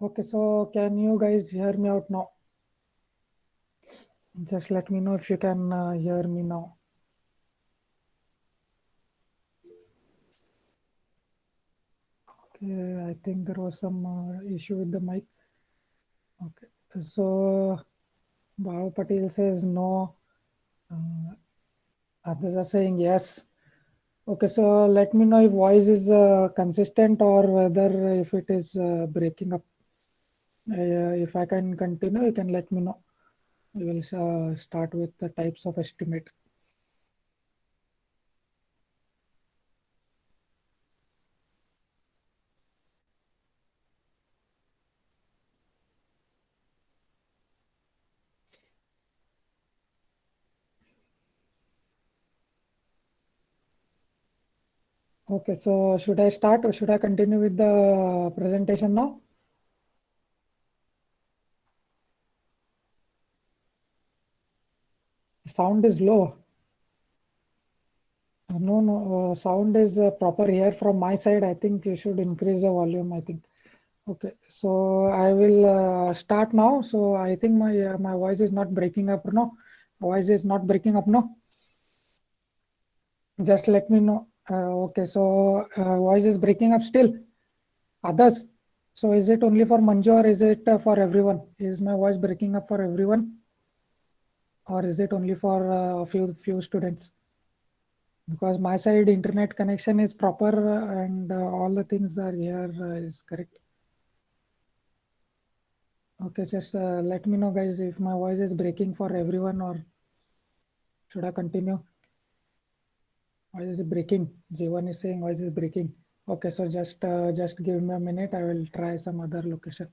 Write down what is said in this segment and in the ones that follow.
Okay, so can you guys hear me out now? Just let me know if you can hear me now. Okay, I think there was some issue with the mic. Okay, so Bhav Patel says no. Others are saying yes. Okay, so let me know if voice is consistent or whether if it is breaking up. If I can continue, you can let me know. We will start with the types of estimate. Okay, so should I start or should I continue with the presentation now? Sound is low. No, no, sound is proper here from my side. I think you should increase the volume, I think. Okay, so I will start now. So I think my voice is not breaking up, no? Voice is not breaking up, no? Just let me know. Okay, so voice is breaking up still. Others. So is it only for Manju or is it for everyone? Is my voice breaking up for everyone? Or is it only for a few students? Because my side internet connection is proper and all the things are here is correct. Okay, just let me know guys if my voice is breaking for everyone or should I continue? Voice is breaking. Jivan is saying voice is breaking. Okay, so just give me a minute. I will try some other location.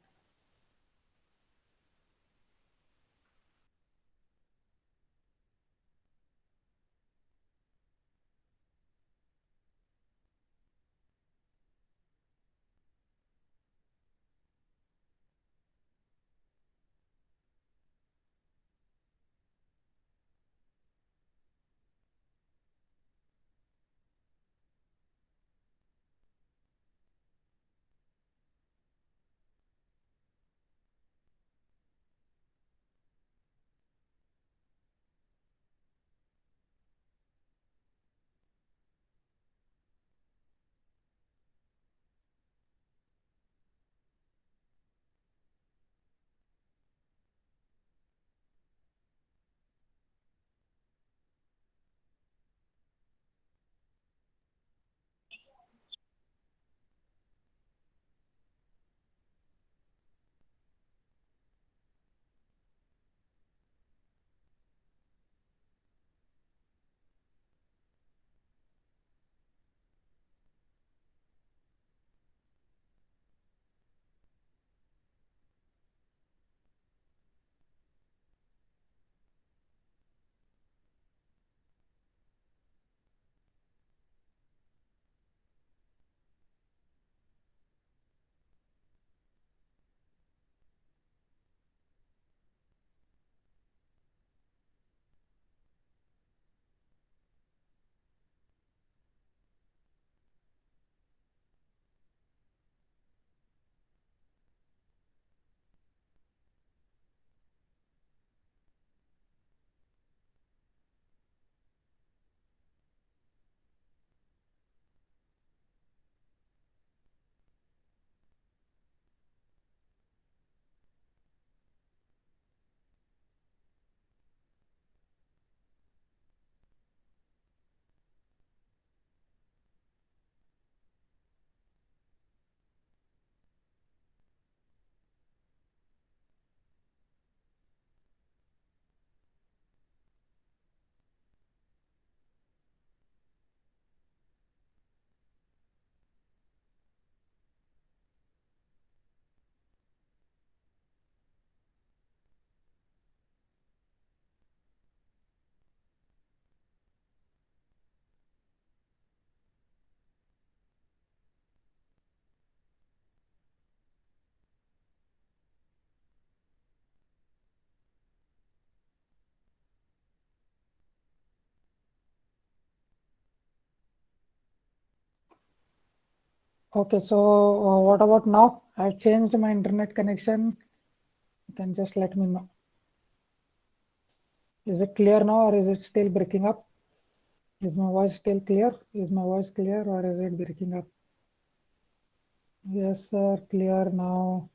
Okay, so what about now? I've changed my internet connection. You can just let me know. Is it clear now or is it still breaking up? Is my voice still clear? Is my voice clear or is it breaking up? Yes, sir, clear now.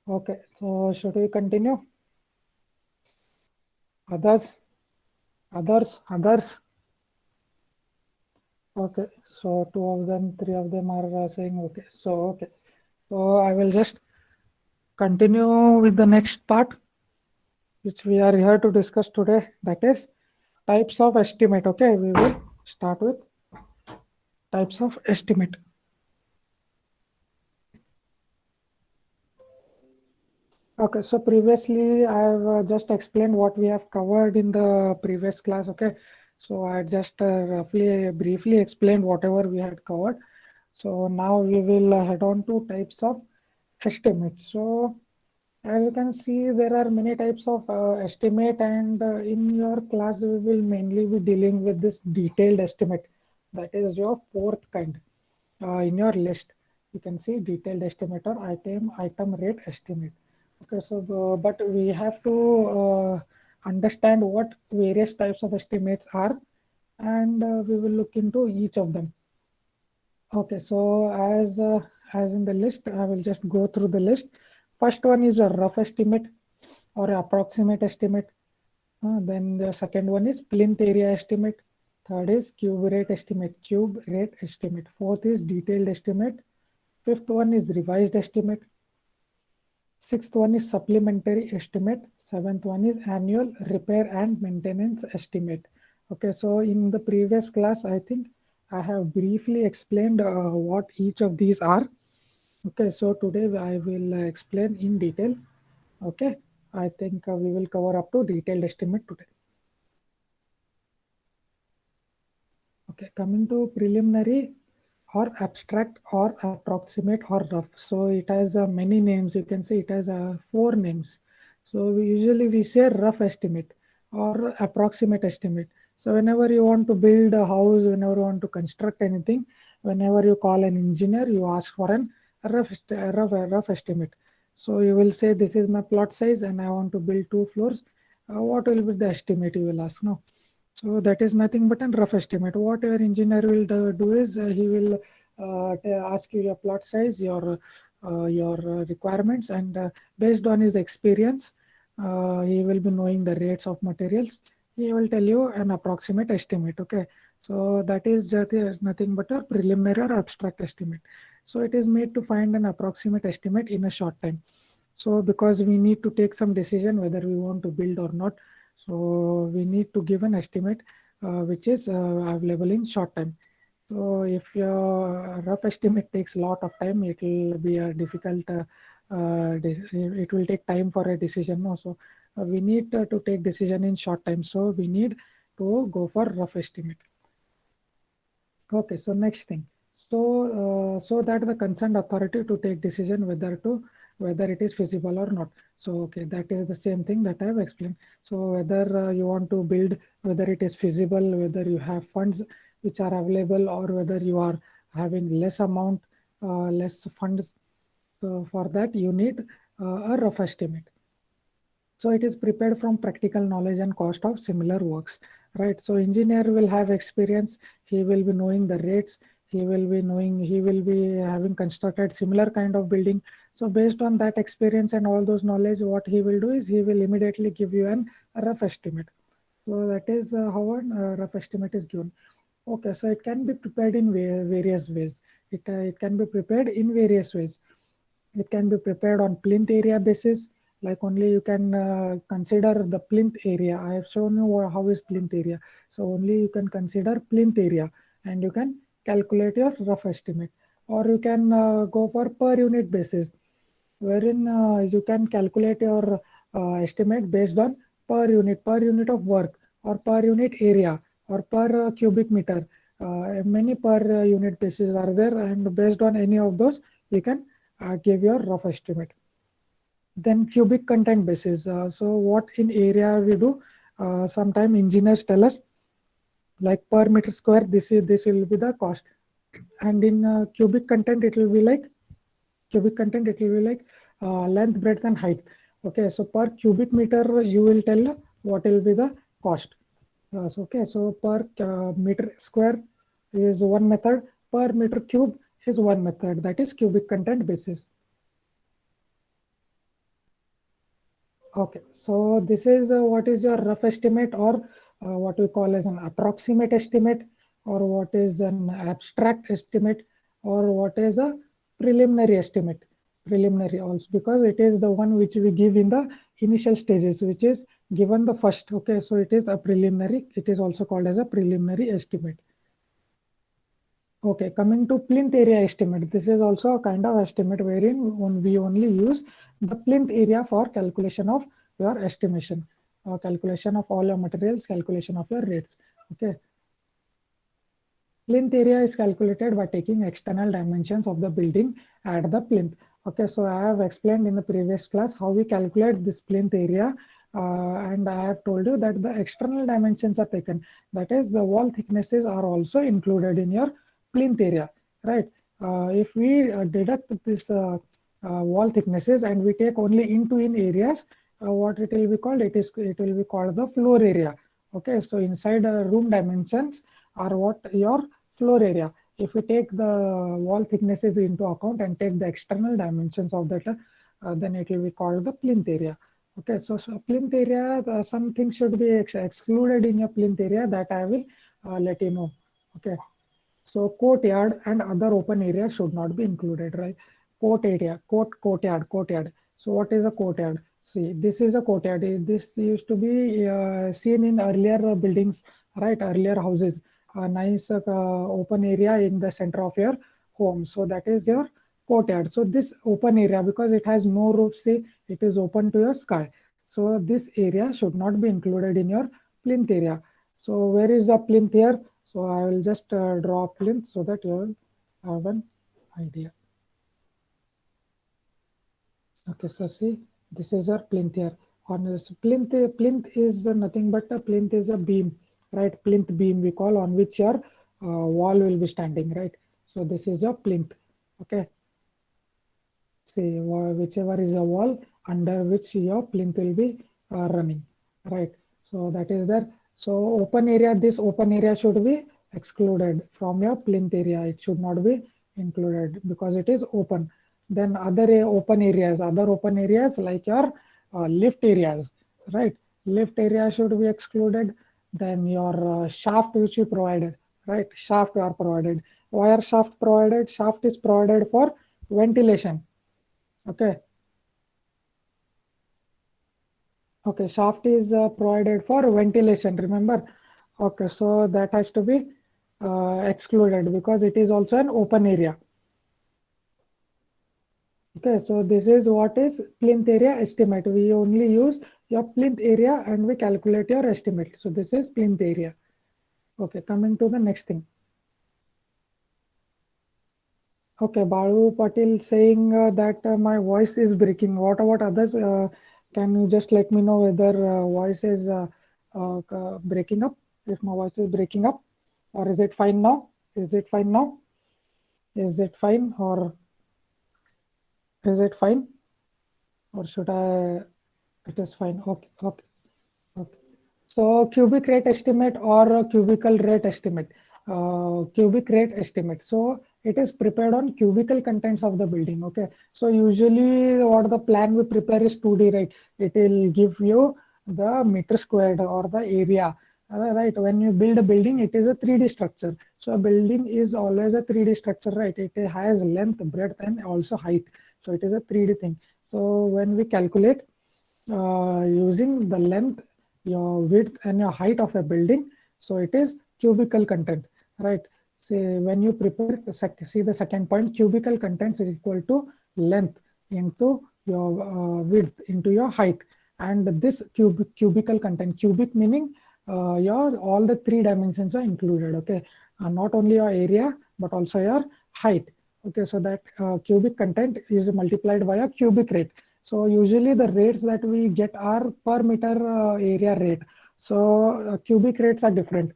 Okay, so should we continue? Others? Others? Okay, so two of them, three of them are saying okay. Okay. So I will just continue with the next part, which we are here to discuss today. That is types of estimate. Okay, we will start with types of estimate. Okay, so previously I've just explained what we have covered in the previous class. Okay, so I just roughly, briefly explained whatever we had covered. So now we will head on to types of estimate. So as you can see, there are many types of estimate, and in your class, we will mainly be dealing with this detailed estimate. That is your fourth kind. In your list, you can see detailed estimate or item rate estimate. Okay, so but we have to understand what various types of estimates are, and we will look into each of them. Okay, so as in the list, I will just go through the list. First one is a rough estimate or approximate estimate. Then the second one is plinth area estimate. Third is cube rate estimate. Fourth is detailed estimate. Fifth one is revised estimate. Sixth one is supplementary estimate. Seventh one is annual repair and maintenance estimate. Okay, so in the previous class, I think I have briefly explained what each of these are. Okay, so today I will explain in detail. Okay, I think we will cover up to detailed estimate today. Okay, coming to preliminary or abstract or approximate or rough. So it has many names. You can say it has four names. So we say rough estimate or approximate estimate. So whenever you want to build a house, whenever you want to construct anything, whenever you call an engineer, you ask for an rough estimate. So you will say, this is my plot size and I want to build 2 floors. What will be the estimate, you will ask now. So that is nothing but a rough estimate. What your engineer will do is he will ask you your plot size, your requirements, and based on his experience, he will be knowing the rates of materials. He will tell you an approximate estimate. Okay, so that is just nothing but a preliminary or abstract estimate. So it is made to find an approximate estimate in a short time. So because we need to take some decision whether we want to build or not, so we need to give an estimate which is available in short time. So if your rough estimate takes a lot of time, it will be a difficult, it will take time for a decision. No? So we need to take decision in short time. So we need to go for rough estimate. Okay, so next thing. So that the concerned authority to take decision whether it is feasible or not. So okay, that is the same thing that I have explained. So whether you want to build, whether it is feasible, whether you have funds which are available, or whether you are having less amount, less funds. So for that you need a rough estimate. So it is prepared from practical knowledge and cost of similar works, right? So engineer will have experience. He will be knowing the rates. He will be having constructed similar kind of building. So based on that experience and all those knowledge, what he will do is he will immediately give you a rough estimate. So that is how a rough estimate is given. Okay, so it can be prepared in various ways. It can be prepared in various ways. It can be prepared on plinth area basis, like only you can consider the plinth area. I have shown you how is plinth area. So only you can consider plinth area and you can calculate your rough estimate. Or you can go for per unit basis, wherein you can calculate your estimate based on per unit of work, or per unit area, or per cubic meter. Many per unit basis are there, and based on any of those, you can give your rough estimate. Then cubic content basis. So what in area we do? Sometime engineers tell us like per meter square. This will be the cost, and in cubic content it will be like cubic content, it will be like length, breadth, and height. Okay, so per cubic meter, you will tell what will be the cost. So per meter square is one method, per meter cube is one method, that is cubic content basis. Okay, so this is what is your rough estimate, or what we call as an approximate estimate, or what is an abstract estimate, or what is a preliminary estimate. Preliminary also, because it is the one which we give in the initial stages, which is given the first. Okay, so it is a preliminary. It is also called as a preliminary estimate. Okay, coming to plinth area estimate. This is also a kind of estimate wherein we only use the plinth area for calculation of your estimation, calculation of all your materials, calculation of your rates. Okay. Plinth area is calculated by taking external dimensions of the building at the plinth. Okay, so I have explained in the previous class how we calculate this plinth area, and I have told you that the external dimensions are taken. That is, the wall thicknesses are also included in your plinth area, right? If we deduct this wall thicknesses and we take only in areas, what it will be called? It will be called the floor area. Okay, so inside room dimensions are what your floor area. If we take the wall thicknesses into account and take the external dimensions of that, then it will be called the plinth area. Okay, so plinth area, some things should be excluded in your plinth area, that I will let you know. Okay, so courtyard and other open areas should not be included, right? Courtyard. So what is a courtyard? See, this is a courtyard. This used to be seen in earlier buildings, right? Earlier houses. A nice open area in the center of your home. So that is your courtyard. So this open area, because it has no roof, say it is open to your sky. So this area should not be included in your plinth area. So where is the plinth here? So I will just draw a plinth so that you will have an idea. Okay, so see, this is our plinth here. On this plinth is nothing but a plinth is a beam, right? Plinth beam we call, on which your wall will be standing, right? So this is a plinth. Okay. See, whichever is a wall under which your plinth will be running, right? So that is there. So open area, this open area should be excluded from your plinth area. It should not be included because it is open. Then other open areas like your lift areas, right? Lift area should be excluded. Then your shaft which you provided, right? Shaft are provided. Why are shaft provided? Shaft is provided for ventilation. Okay. Okay, shaft is provided for ventilation, remember? Okay, so that has to be excluded because it is also an open area. Okay, so this is what is plinth area estimate. We only use your plinth area and we calculate your estimate. So this is plinth area. Okay, coming to the next thing. Okay, Balu Patil saying that my voice is breaking. What about others? Can you just let me know whether voice is breaking up? If my voice is breaking up, or is it fine now? Is it fine now? Is it fine, or is it fine? Or should I? It is fine. Okay, okay, okay. So cubic rate estimate or cubical rate estimate. Cubic rate estimate. So it is prepared on cubical contents of the building. Okay. So usually what the plan we prepare is 2D, right? It will give you the meter squared or the area. Right. When you build a building, it is a 3D structure. So a building is always a 3D structure, right? It has length, breadth, and also height. So it is a 3D thing. So when we calculate using the length, your width, and your height of a building, so it is cubical content, right? Say when you prepare, see the second point, cubical contents is equal to length into your width into your height, and this cubical content, cubic meaning your all the three dimensions are included. Okay, not only your area but also your height. Okay, so that cubic content is multiplied by a cubic rate. So usually the rates that we get are per meter area rate. So cubic rates are different.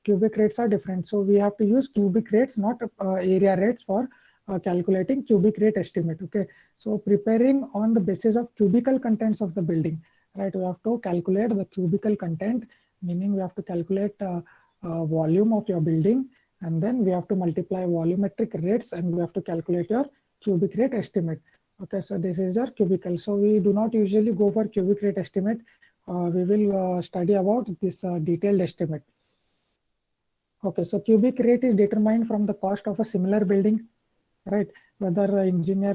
Cubic rates are different. So we have to use cubic rates, not area rates for calculating cubic rate estimate. Okay, so preparing on the basis of cubical contents of the building, right? We have to calculate the cubical content, meaning we have to calculate volume of your building, and then we have to multiply volumetric rates, and we have to calculate your cubic rate estimate. Okay, so this is your cubical. So we do not usually go for cubic rate estimate. We will study about this detailed estimate. Okay, so cubic rate is determined from the cost of a similar building, right? Whether an engineer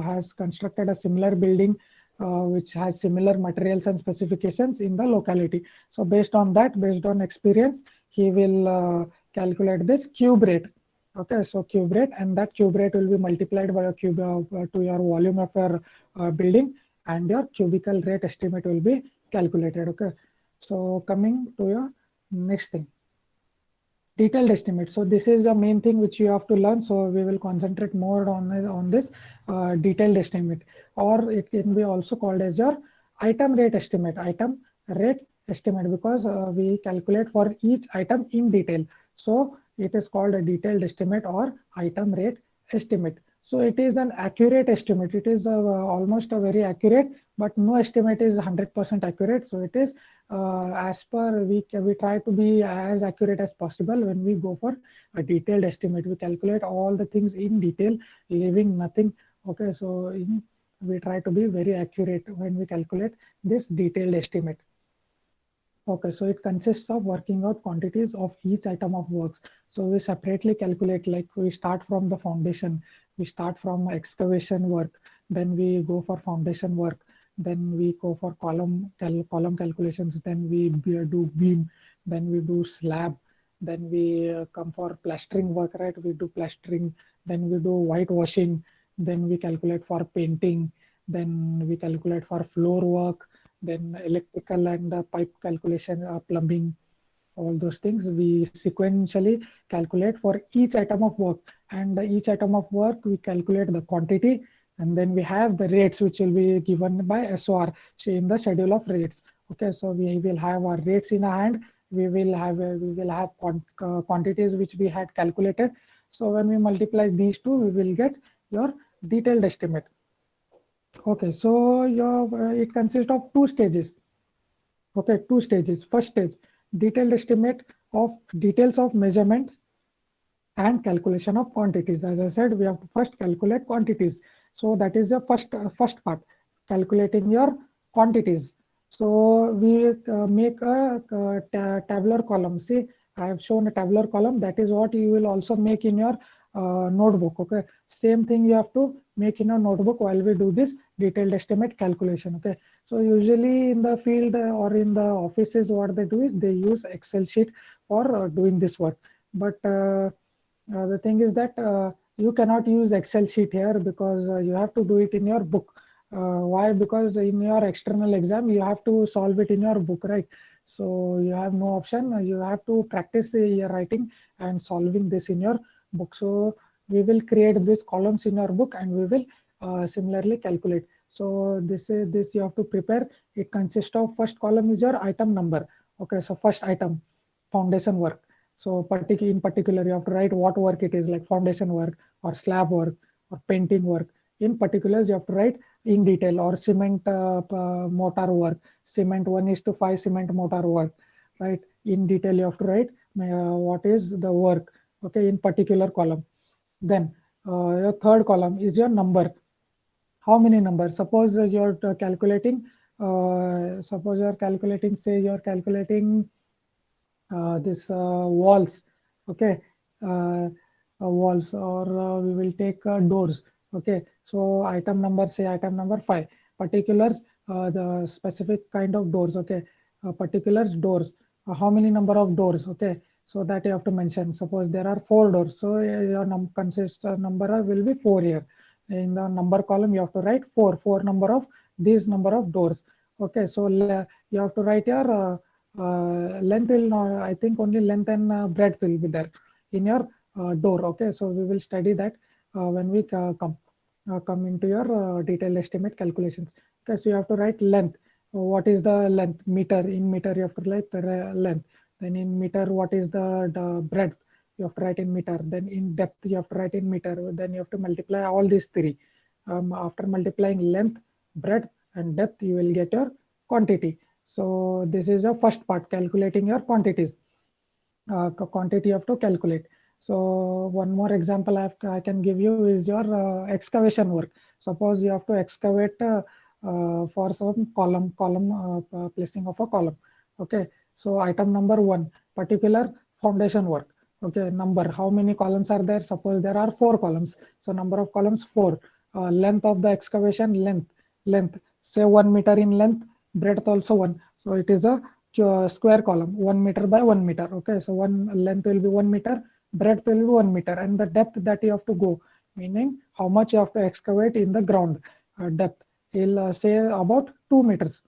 has constructed a similar building which has similar materials and specifications in the locality. So based on that, based on experience, he will calculate this cube rate. Okay, so cube rate, and that cube rate will be multiplied by a cube to your volume of your building, and your cubical rate estimate will be calculated. Okay, so coming to your next thing, detailed estimate. So this is the main thing which you have to learn. So we will concentrate more on this detailed estimate, or it can be also called as your item rate estimate. Item rate estimate, because we calculate for each item in detail. So it is called a detailed estimate or item rate estimate. So it is an accurate estimate. It is almost a very accurate, but no estimate is 100% accurate. So it is as per we try to be as accurate as possible when we go for a detailed estimate. We calculate all the things in detail, leaving nothing. Okay, so we try to be very accurate when we calculate this detailed estimate. Okay, so it consists of working out quantities of each item of works. So we separately calculate, like we start from the foundation, we start from excavation work, then we go for foundation work, then we go for column calculations, then we do beam, then we do slab, then we come for plastering work, right? We do plastering, then we do whitewashing, then we calculate for painting, then we calculate for floor work, then electrical and pipe calculation, plumbing, all those things we sequentially calculate for each item of work. And each item of work we calculate the quantity, and then we have the rates which will be given by SOR in the schedule of rates. Okay, so we will have our rates in our hand. We will have quantities which we had calculated. So when we multiply these two, we will get your detailed estimate. Okay, so it consists of two stages. Okay, two stages. First stage, detailed estimate of details of measurement and calculation of quantities. As I said, we have to first calculate quantities. So that is the first part, calculating your quantities. So we make a tabular column. See, I have shown a tabular column. That is what you will also make in your notebook. Okay, same thing you have to make in your notebook while we do this detailed estimate calculation. Okay, so usually in the field or in the offices, what they do is they use Excel sheet for doing this work. But the thing is that you cannot use Excel sheet here, because you have to do it in your book. Why? Because in your external exam, you have to solve it in your book, right? So you have no option. You have to practice your writing and solving this in your book. So we will create these columns in your book, and we will similarly calculate. So this you have to prepare. It consists of, first column is your item number. Okay, so first item, foundation work. So in particular, you have to write what work it is, like foundation work or slab work or painting work. In particulars, you have to write in detail, or cement mortar work, cement 1:5 cement mortar work, right? In detail, you have to write what is the work, okay, in particular column. Then your third column is your number. How many numbers? Suppose you're calculating, say you're calculating this walls, okay, walls, or we will take doors. Okay, so item number, say item number 5. Particulars, the specific kind of doors. Okay, particulars, doors. How many number of doors? Okay, so that you have to mention. Suppose there are 4 doors, so your number will be 4 here. In the number column, you have to write 4 number of these number of doors. Okay, so you have to write your length will not, I think only length and breadth will be there in your door. Okay, so we will study that when we come into your detailed estimate calculations. Okay, so you have to write length. What is the length? Meter. In meter, you have to write the length. Then in meter, what is the breadth? you have to write in meter. Then in depth, you have to write in meter. Then you have to multiply all these three. After multiplying length, breadth, and depth, you will get your quantity. So this is the first part, calculating your quantities. Quantity you have to calculate. So one more example I can give you is your excavation work. Suppose you have to excavate for some placing of a column. Okay, so item number one, particular foundation work. Okay, number, how many columns are there? Suppose there are 4 columns. So number of columns 4. Length of the excavation, length, say 1 meter in length, breadth also 1. So it is a square column, 1 meter by 1 meter. Okay, so one length will be 1 meter, breadth will be 1 meter, and the depth that you have to go, meaning how much you have to excavate in the ground, depth, will say about 2 meters.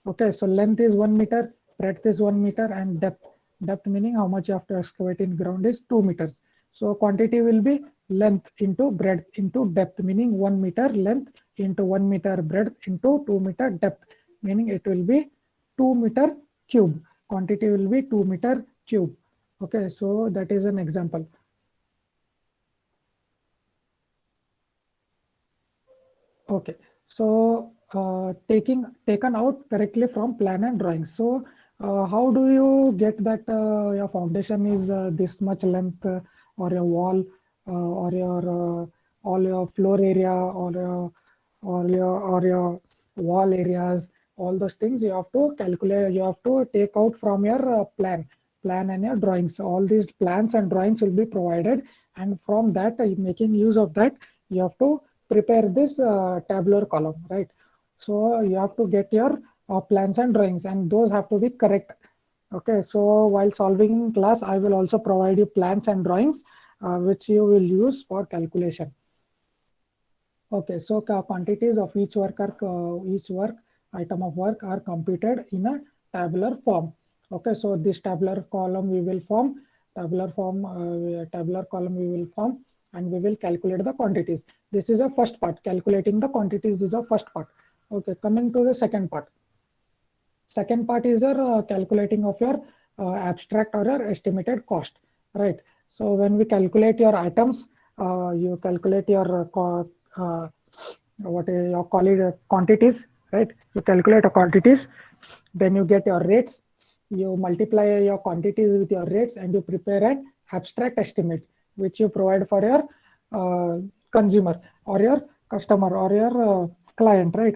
Okay, so length is 1 meter, breadth is 1 meter, and depth meaning how much you have to excavate in ground is 2 meters. So quantity will be length into breadth into depth, meaning 1 meter length into 1 meter breadth into 2 meter depth, meaning it will be 2 meter cube. Quantity will be 2 meter cube. Okay, so that is an example. Okay, so taken out correctly from plan and drawing. So how do you get that your foundation is this much length, or your wall, or your all your floor area, or your wall areas, all those things you have to calculate. You have to take out from your plan and your drawings. All these plans and drawings will be provided, and from that, making use of that, you have to prepare this tabular column, right? So you have to get your plans and drawings, and those have to be correct. Okay, so while solving in class, I will also provide you plans and drawings, which you will use for calculation. Okay, so quantities of each each work item of work are computed in a tabular form. Okay, so this tabular column we will form, tabular column we will form, and we will calculate the quantities. This is the first part. Calculating the quantities is the first part. Okay, coming to the second part. Second part is your calculating of your abstract or your estimated cost, right? So when we calculate your items, you calculate your what is your call it quantities, right? You calculate a quantities, then you get your rates. You multiply your quantities with your rates, and you prepare an abstract estimate, which you provide for your consumer or your customer or your client, right?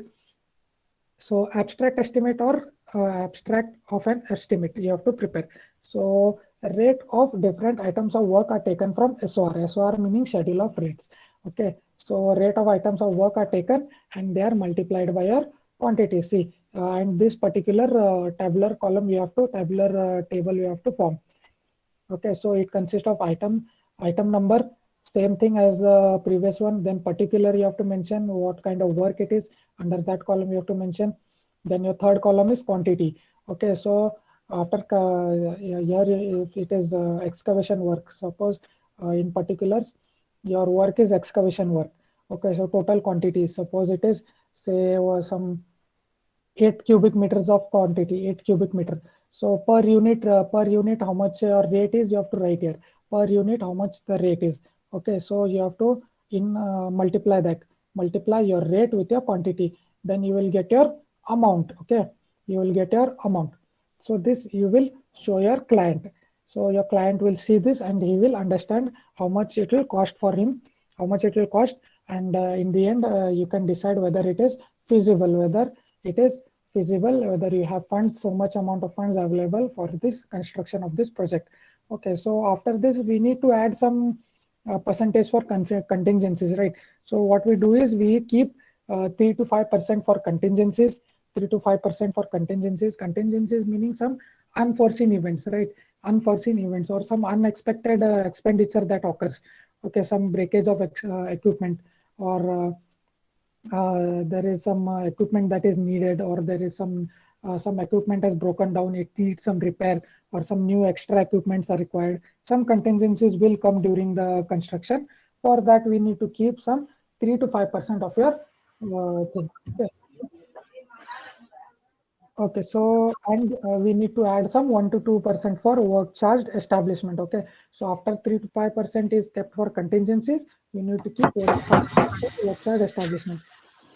So abstract estimate or abstract of an estimate you have to prepare. So rate of different items of work are taken from SOR. SOR meaning schedule of rates. Okay. So rate of items of work are taken, and they are multiplied by your quantity. See, and this particular tabular column tabular table you have to form. Okay. So it consists of item number, same thing as the previous one. Then particular you have to mention what kind of work it is. Under that column you have to mention. Then your third column is quantity. Okay, so after here, if it is excavation work, suppose in particulars your work is excavation work. Okay, so total quantity, suppose it is say some 8 cubic meters of quantity, 8 cubic meter. So per unit, how much your rate is, you have to write here. Per unit, how much the rate is. Okay, so you have to multiply that. Multiply your rate with your quantity. Then you will get your amount. Okay, you will get your amount. So this you will show your client. So your client will see this, and he will understand how much it will cost for him, how much it will cost. And in the end, you can decide whether it is feasible, whether you have funds, so much amount of funds available for this construction of this project. Okay, so after this, we need to add some percentage for contingencies, right? So what we do is we keep 3 to 5% for contingencies, 3 to 5% for contingencies. Contingencies meaning some unforeseen events, right? Unforeseen events or some unexpected expenditure that occurs. Okay, some breakage of equipment, or there is some equipment that is needed, or there is some equipment has broken down, it needs some repair, or some new extra equipments are required. Some contingencies will come during the construction. For that, we need to keep some 3 to 5% of your thing. Okay. Okay, so and we need to add some 1 to 2% for work charged establishment. Okay, so after 3 to 5% is kept for contingencies, we need to keep 1 to 5% for work charged establishment.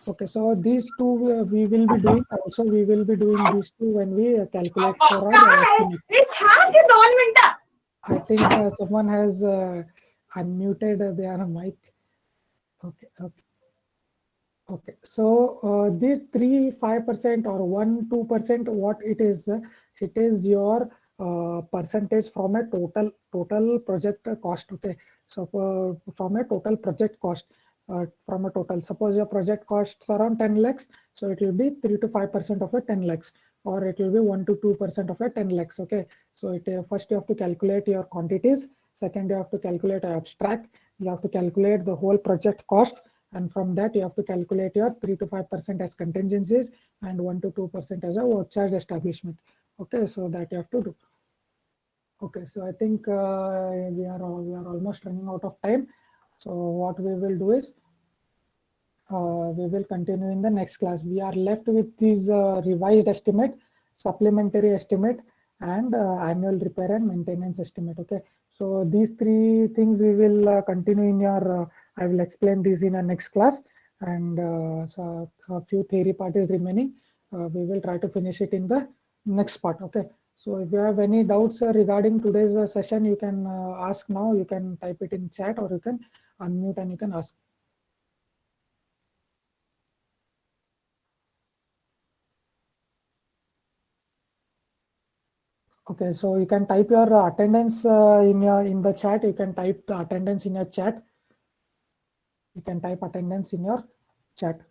Okay, so these two we will be doing also. We will be doing these two when we calculate for our estimate. I think someone has unmuted their mic. Okay, okay. Okay, so these 3-5% or 1-2%, what it is your percentage from a total project cost. Okay, so from a total project cost, from a total, suppose your project costs around 10 lakhs, so it will be 3 to 5% of a 10 lakhs, or it will be 1 to 2% of a 10 lakhs. Okay, so first you have to calculate your quantities. Second, you have to calculate abstract. You have to calculate the whole project cost, and from that you have to calculate your 3 to 5% as contingencies and 1 to 2% as a work charge establishment. Okay, so that you have to do. Okay, so I think we are almost running out of time. So what we will do is we will continue in the next class. We are left with these revised estimate, supplementary estimate, and annual repair and maintenance estimate. Okay, so these three things we will continue in your. I will explain these in our next class, and so a few theory part is remaining. We will try to finish it in the next part. Okay. So if you have any doubts regarding today's session, you can ask now. You can type it in chat, or you can unmute and you can ask. Okay, so you can type your attendance in the chat. You can type the attendance in your chat. You can type attendance in your chat.